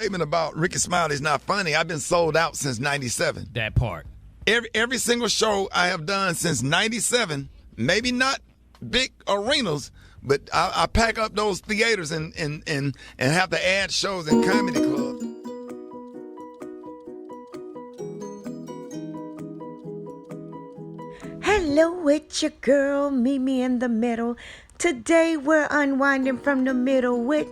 Statement about Riickey Smiley is not funny. I've been sold out since 97. That part. Every single show I have done since 97, maybe not big arenas, but I pack up those theaters and have to add shows in comedy clubs. Hello, it's your girl, Mimi in the middle. Today we're unwinding from the middle with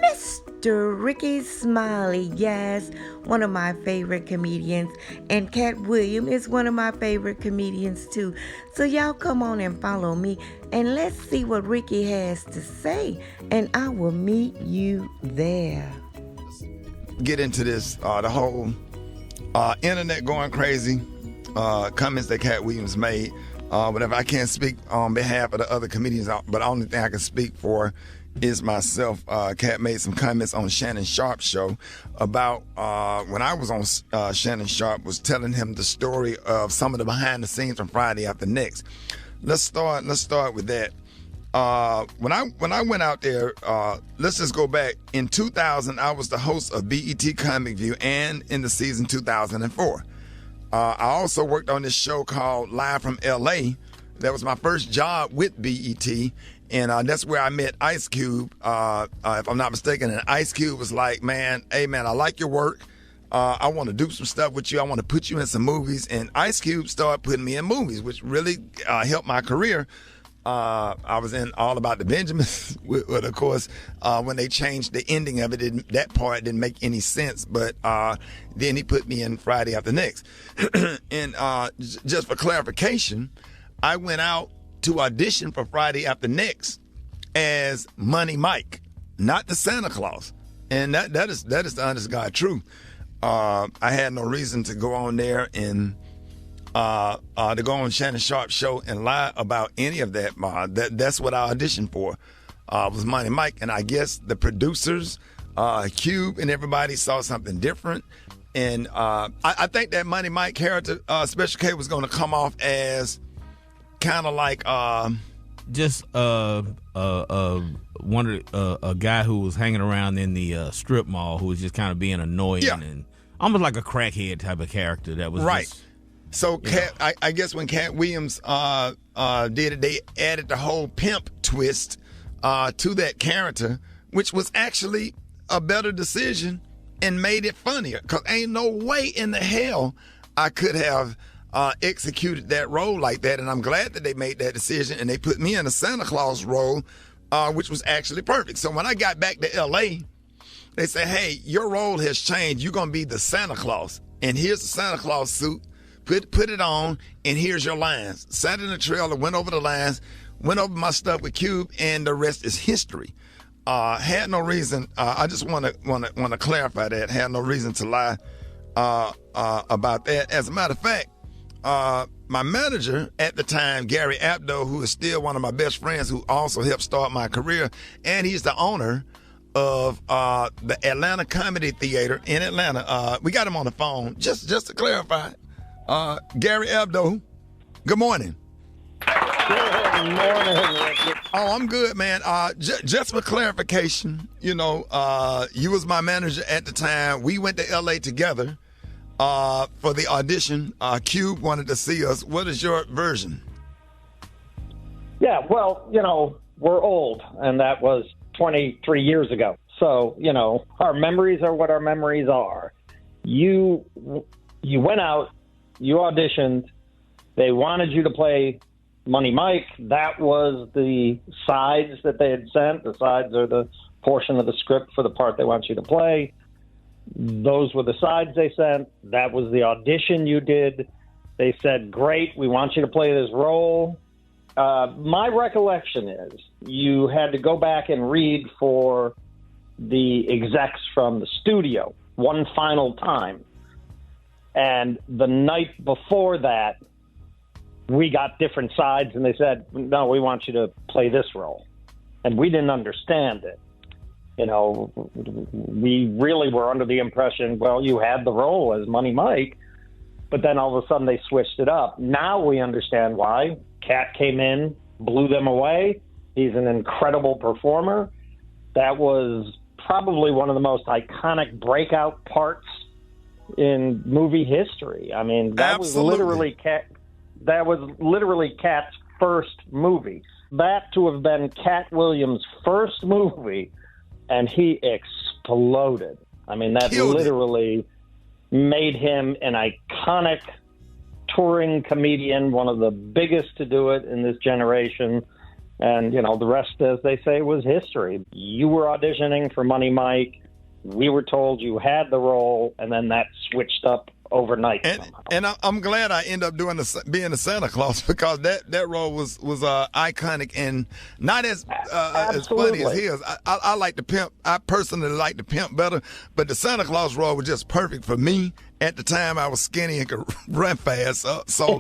Mr. Riickey Smiley. Yes, one of my favorite comedians. And Katt Williams is one of my favorite comedians too. So y'all come on and follow me and let's see what Riickey has to say. And I will meet you there. Get into this, the whole internet going crazy, comments that Katt Williams made. Whatever, I can't speak on behalf of the other comedians, but the only thing I can speak for is myself. Katt made some comments on Shannon Sharp's show about when I was on Shannon Sharp, was telling him the story of some of the behind the scenes from Friday After Next. Let's start with that. When I went out there, let's just go back. In 2000, I was the host of BET Comic View and in the season 2004. I also worked on this show called Live from L.A. That was my first job with BET, and that's where I met Ice Cube, if I'm not mistaken. And Ice Cube was like, hey, man, I like your work. I want to do some stuff with you. I want to put you in some movies. And Ice Cube started putting me in movies, which really helped my career. I was in All About the Benjamins, but of course, when they changed the ending of it, that part didn't make any sense. But then he put me in Friday After Next. And just for clarification, I went out to audition for Friday After Next as Money Mike, not the Santa Claus. And that is the honest God truth. I had no reason to go on there and to go on Shannon Sharp's show and lie about any of that. That's what I auditioned for, was Money Mike. And I guess the producers, Cube and everybody saw something different. And I think that Money Mike character, Special K, was going to come off as kind of like just a guy who was hanging around in the strip mall who was just kind of being annoying and almost like a crackhead type of character that was right. Just, so I guess when Katt Williams did it, they added the whole Pimp twist to that character, which was actually a better decision and made it funnier. Because ain't no way in the hell I could have executed that role like that. And I'm glad that they made that decision and they put me in a Santa Claus role, which was actually perfect. So when I got back to L.A., they said, hey, your role has changed. You're going to be the Santa Claus. And here's the Santa Claus suit. Put it on, and here's your lines. Sat in the trailer, went over the lines, went over my stuff with Cube, and the rest is history. Had no reason. I just want to clarify that. Had no reason to lie about that. As a matter of fact, my manager at the time, Gary Abdo, who is still one of my best friends, who also helped start my career, and he's the owner of the Atlanta Comedy Theater in Atlanta. We got him on the phone just to clarify. Gary Abdo, good morning. Good morning, Riickey. Oh, I'm good, man. Just for clarification, you was my manager at the time. We went to L.A. together for the audition. Cube wanted to see us. What is your version? Yeah, well, we're old, and that was 23 years ago. So, our memories are what our memories are. You went out, you auditioned, they wanted you to play Money Mike. That was the sides that they had sent. The sides are the portion of the script for the part they want you to play. Those were the sides they sent. That was the audition you did. They said, great, we want you to play this role. My recollection is you had to go back and read for the execs from the studio one final time. And the night before that, we got different sides, and they said, no, we want you to play this role. And we didn't understand it. We really were under the impression, well, you had the role as Money Mike, but then all of a sudden they switched it up. Now we understand why. Katt came in, blew them away. He's an incredible performer. That was probably one of the most iconic breakout parts in movie history. I mean, that Absolutely. was literally Katt's first movie. That to have been Katt Williams' first movie, and he exploded. I mean, that Killed it. literally made him an iconic touring comedian, one of the biggest to do it in this generation. And, the rest, as they say, was history. You were auditioning for Money Mike. We were told you had the role, and then that switched up overnight. And I'm glad I ended up being the Santa Claus, because that role was iconic and not as funny as his. I like the Pimp. I personally like the Pimp better, but the Santa Claus role was just perfect for me. At the time, I was skinny and could run fast, so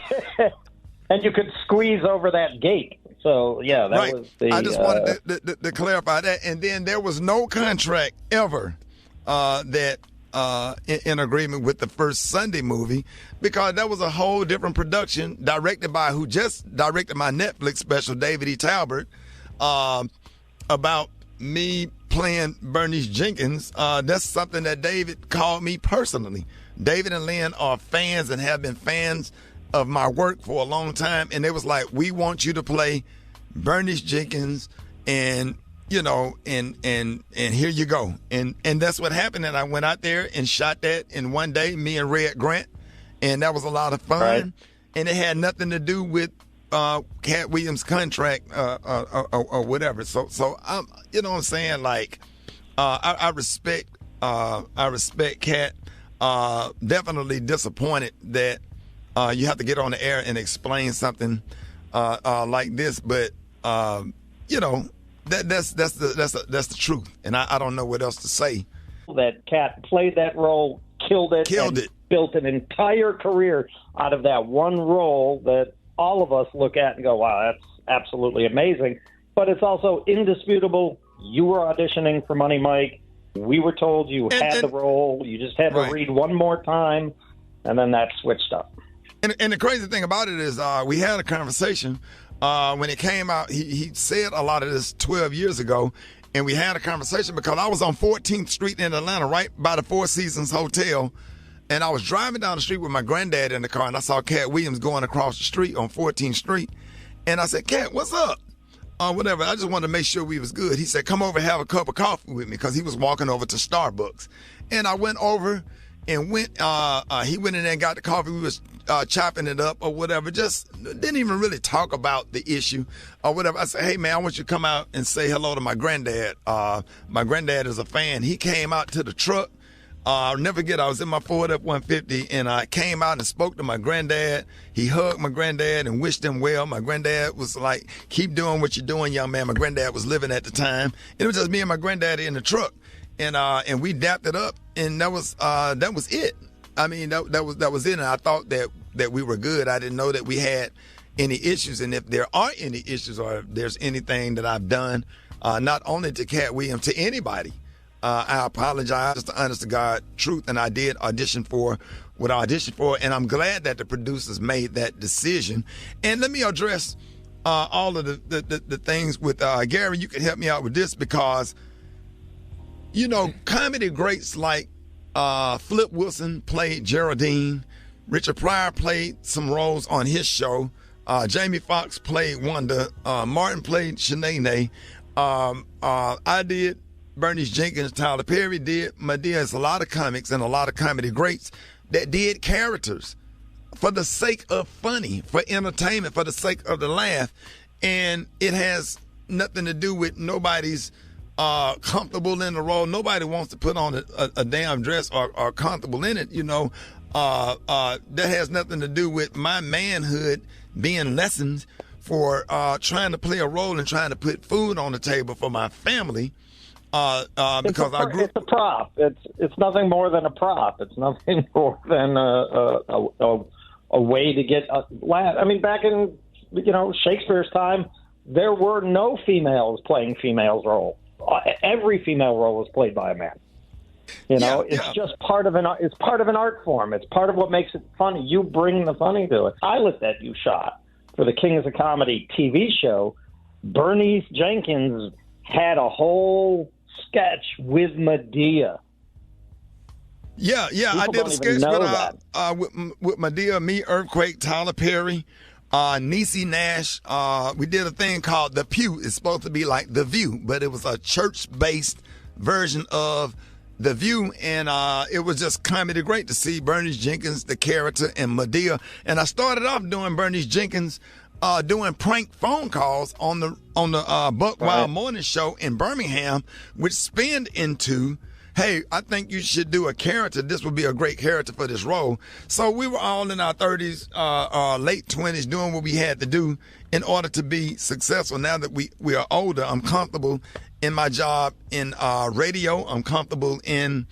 and you could squeeze over that gate. So yeah, that right. was the. I just wanted to clarify that, and then there was no contract ever that. In agreement with the first Sunday movie, because that was a whole different production directed by who just directed my Netflix special, David E. Talbert, about me playing Bernice Jenkins. That's something that David called me personally. David and Lynn are fans and have been fans of my work for a long time, and it was like, we want you to play Bernice Jenkins, and and here you go. And that's what happened. And I went out there and shot that in one day, me and Red Grant. And that was a lot of fun. Right. And it had nothing to do with Katt Williams' contract or whatever. So you know what I'm saying? Like, I respect Katt. Definitely disappointed that you have to get on the air and explain something like this. But, That's the truth, and I don't know what else to say. That Katt played that role, killed it, built an entire career out of that one role that all of us look at and go, wow, that's absolutely amazing. But it's also indisputable. You were auditioning for Money Mike. We were told you had the role. You just had to read one more time, and then that switched up. And the crazy thing about it is we had a conversation. When it came out, he said a lot of this 12 years ago, and we had a conversation because I was on 14th Street in Atlanta, right by the Four Seasons Hotel, and I was driving down the street with my granddad in the car, and I saw Katt Williams going across the street on 14th Street, and I said, Katt, what's up? Whatever. I just wanted to make sure we was good. He said, come over and have a cup of coffee with me, because he was walking over to Starbucks, and I went over and he went in there and got the coffee. We was chopping it up or whatever. Just didn't even really talk about the issue or whatever. I said, hey, man, I want you to come out and say hello to my granddad. My granddad is a fan. He came out to the truck. I'll never forget, I was in my Ford F-150, and I came out and spoke to my granddad. He hugged my granddad and wished him well. My granddad was like, keep doing what you're doing, young man. My granddad was living at the time. It was just me and my granddaddy in the truck. And we dapped it up, and that was it. I mean, that was it. And I thought that we were good. I didn't know that we had any issues. And if there are any issues, or if there's anything that I've done, not only to Katt Williams, to anybody, I apologize. It's the honest to God truth. And I did audition for what I auditioned for, and I'm glad that the producers made that decision. And let me address all of the things with Gary. You can help me out with this, because comedy greats like Flip Wilson played Geraldine. Richard Pryor played some roles on his show. Jamie Foxx played Wanda. Martin played Shanae. I did Bernice Jenkins. Tyler Perry did Medea. There's a lot of comics and a lot of comedy greats that did characters for the sake of funny, for entertainment, for the sake of the laugh. And it has nothing to do with nobody's comfortable in the role. Nobody wants to put on a damn dress or comfortable in it, that has nothing to do with my manhood being lessened for trying to play a role and trying to put food on the table for my family. Because it's a prop. It's nothing more than a prop. It's nothing more than a way to get a laugh. I mean, back in Shakespeare's time, there were no females playing females' role. Every female role was played by a man. It's just part of it's part of an art form. It's part of what makes it funny. You bring the funny to it. Pilot that you shot for the Kings of Comedy TV show, Bernice Jenkins had a whole sketch with Medea. Yeah, People I did don't a even sketch know with Medea, me, Earthquake, Tyler Perry, Niecy Nash. We did a thing called The Pew. It's supposed to be like The View, but it was a church-based version of The View, and it was just comedy great to see Bernice Jenkins, the character, and Medea. And I started off doing Bernice Jenkins doing prank phone calls on the Buck Wild Morning Show in Birmingham, which spinned into, hey, I think you should do a character. This would be a great character for this role. So we were all in our 30s, late 20s, doing what we had to do in order to be successful. Now that we are older, I'm comfortable in my job in radio. I'm comfortable in,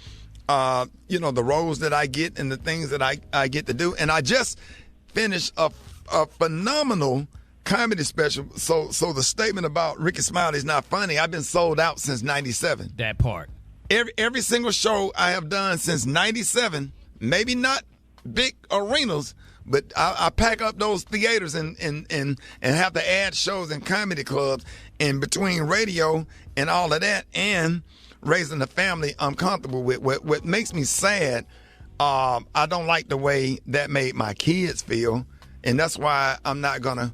the roles that I get and the things that I get to do. And I just finished a phenomenal comedy special. So the statement about Riickey Smiley is not funny. I've been sold out since 97. That part. Every single show I have done since 97, maybe not big arenas, but I pack up those theaters and have to add shows in comedy clubs. And between radio and all of that and raising a family I'm comfortable with, what makes me sad, I don't like the way that made my kids feel. And that's why I'm not going to,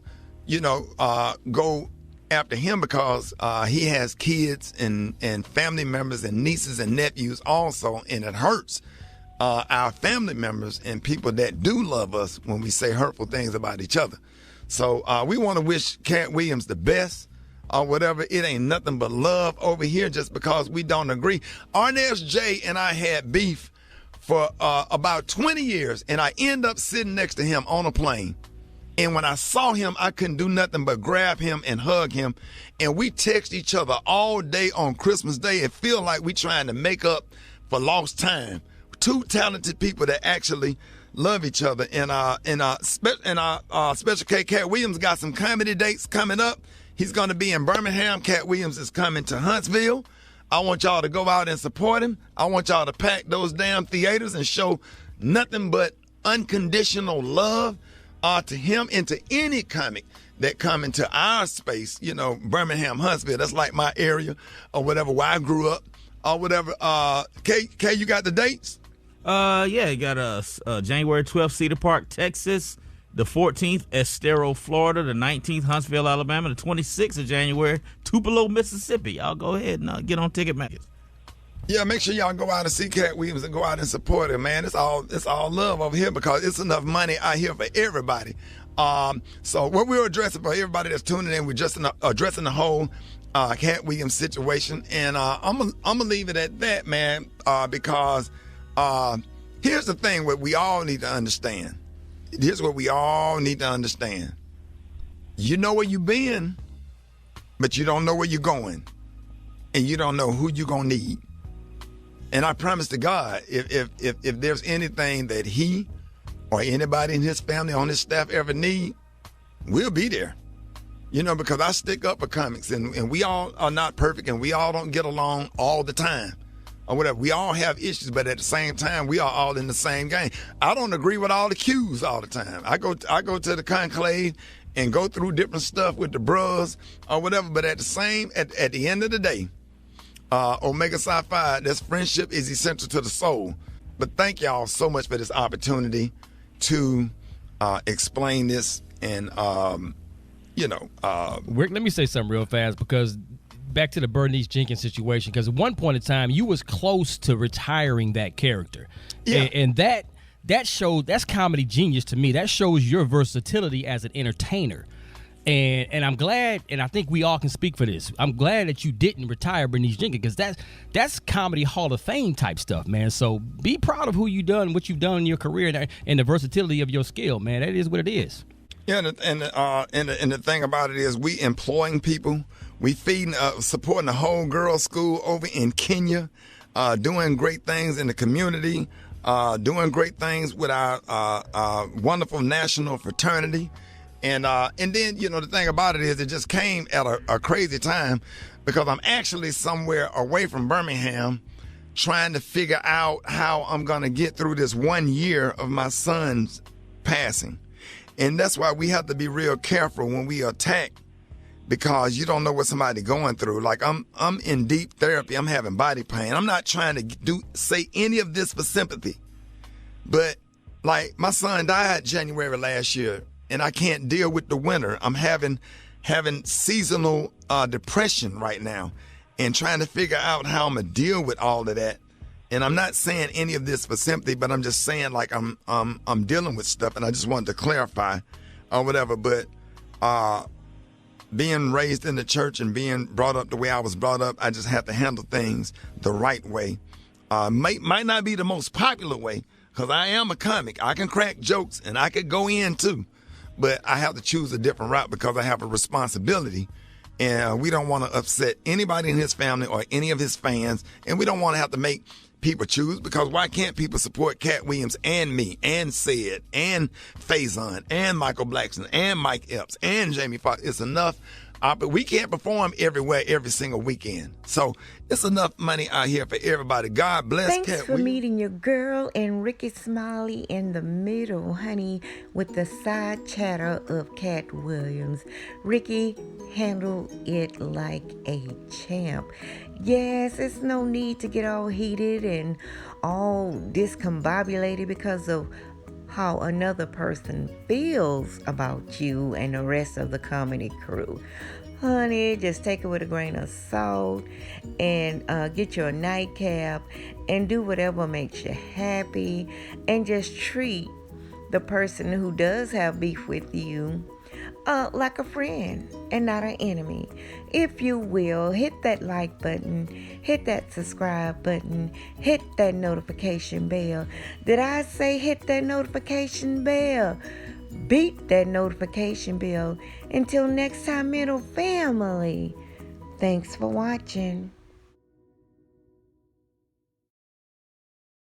go after him, because he has kids and family members and nieces and nephews also, and it hurts our family members and people that do love us when we say hurtful things about each other. So we want to wish Katt Williams the best or whatever. It ain't nothing but love over here just because we don't agree. Arnez J and I had beef for about 20 years, and I end up sitting next to him on a plane. And when I saw him, I couldn't do nothing but grab him and hug him. And we text each other all day on Christmas Day. It feel like we trying to make up for lost time. Two talented people that actually love each other. And Special K, Katt Williams got some comedy dates coming up. He's going to be in Birmingham. Katt Williams is coming to Huntsville. I want y'all to go out and support him. I want y'all to pack those damn theaters and show nothing but unconditional love to him and to any comic that come into our space, Birmingham, Huntsville. That's like my area or whatever, where I grew up or whatever. K, you got the dates? You got January 12th, Cedar Park, Texas. The 14th, Estero, Florida. The 19th, Huntsville, Alabama. The 26th of January, Tupelo, Mississippi. Y'all go ahead and get on Ticketmaster. Yeah, make sure y'all go out and see Katt Williams and go out and support him, man. It's all love over here because it's enough money out here for everybody. So what we're addressing for everybody that's tuning in, we're just addressing the whole Katt Williams situation, and I'm gonna leave it at that, man. Because here's the thing: what we all need to understand. Here's what we all need to understand. You know where you've been, but you don't know where you're going, and you don't know who you're gonna need. And I promise to God, if there's anything that he or anybody in his family, on his staff ever need, we'll be there. Because I stick up for comics, and we all are not perfect, and we all don't get along all the time or whatever. We all have issues, but at the same time, we are all in the same game. I don't agree with all the cues all the time. I go to the conclave and go through different stuff with the bros or whatever, but at the end of the day, Omega Psi Phi, this friendship is essential to the soul. But thank y'all so much for this opportunity to explain this. And, Rick, let me say something real fast, because back to the Bernice Jenkins situation, because at one point in time, you was close to retiring that character. Yeah. And that shows, that's comedy genius to me. That shows your versatility as an entertainer. And I'm glad, and I think we all can speak for this, I'm glad that you didn't retire Bernice Jenkins, because that's comedy Hall of Fame type stuff, man. So be proud of who you done, what you've done in your career, and the versatility of your skill, man. That is what it is. Yeah, and the thing about it is, we employing people, we feeding, supporting the whole girls' school over in Kenya, doing great things in the community, doing great things with our wonderful national fraternity. And then, the thing about it is, it just came at a crazy time, because I'm actually somewhere away from Birmingham trying to figure out how I'm going to get through this 1 year of my son's passing. And that's why we have to be real careful when we attack because you don't know what somebody going through. Like I'm in deep therapy. I'm having body pain. I'm not trying to say any of this for sympathy, but like my son died January last year, and I can't deal with the winter. I'm having seasonal depression right now, and trying to figure out how I'm gonna deal with all of that. And I'm not saying any of this for sympathy, but I'm just saying like I'm dealing with stuff, and I just wanted to clarify or whatever. But being raised in the church and being brought up the way I was brought up, I just have to handle things the right way. Might not be the most popular way, because I am a comic. I can crack jokes and I could go in too, but I have to choose a different route because I have a responsibility. And we don't want to upset anybody in his family or any of his fans, and we don't want to have to make people choose, because why can't people support Katt Williams and me and Sid and Faison and Michael Blackson and Mike Epps and Jamie Foxx? It's enough. But we can't perform everywhere every single weekend. So it's enough money out here for everybody. God bless Thanks Katt for Williams. meeting your girl and Riickey Smiley in the middle, honey, with the side chatter of Katt Williams. Riickey handled it like a champ. Yes, it's no need to get all heated and all discombobulated because of how another person feels about you and the rest of the comedy crew. Honey, just take it with a grain of salt and get your nightcap and do whatever makes you happy, and just treat the person who does have beef with you like a friend and not an enemy. If you will, hit that like button, hit that subscribe button, hit that notification bell. Did I say hit that notification bell? Beat that notification bell. Until next time, middle family. Thanks for watching.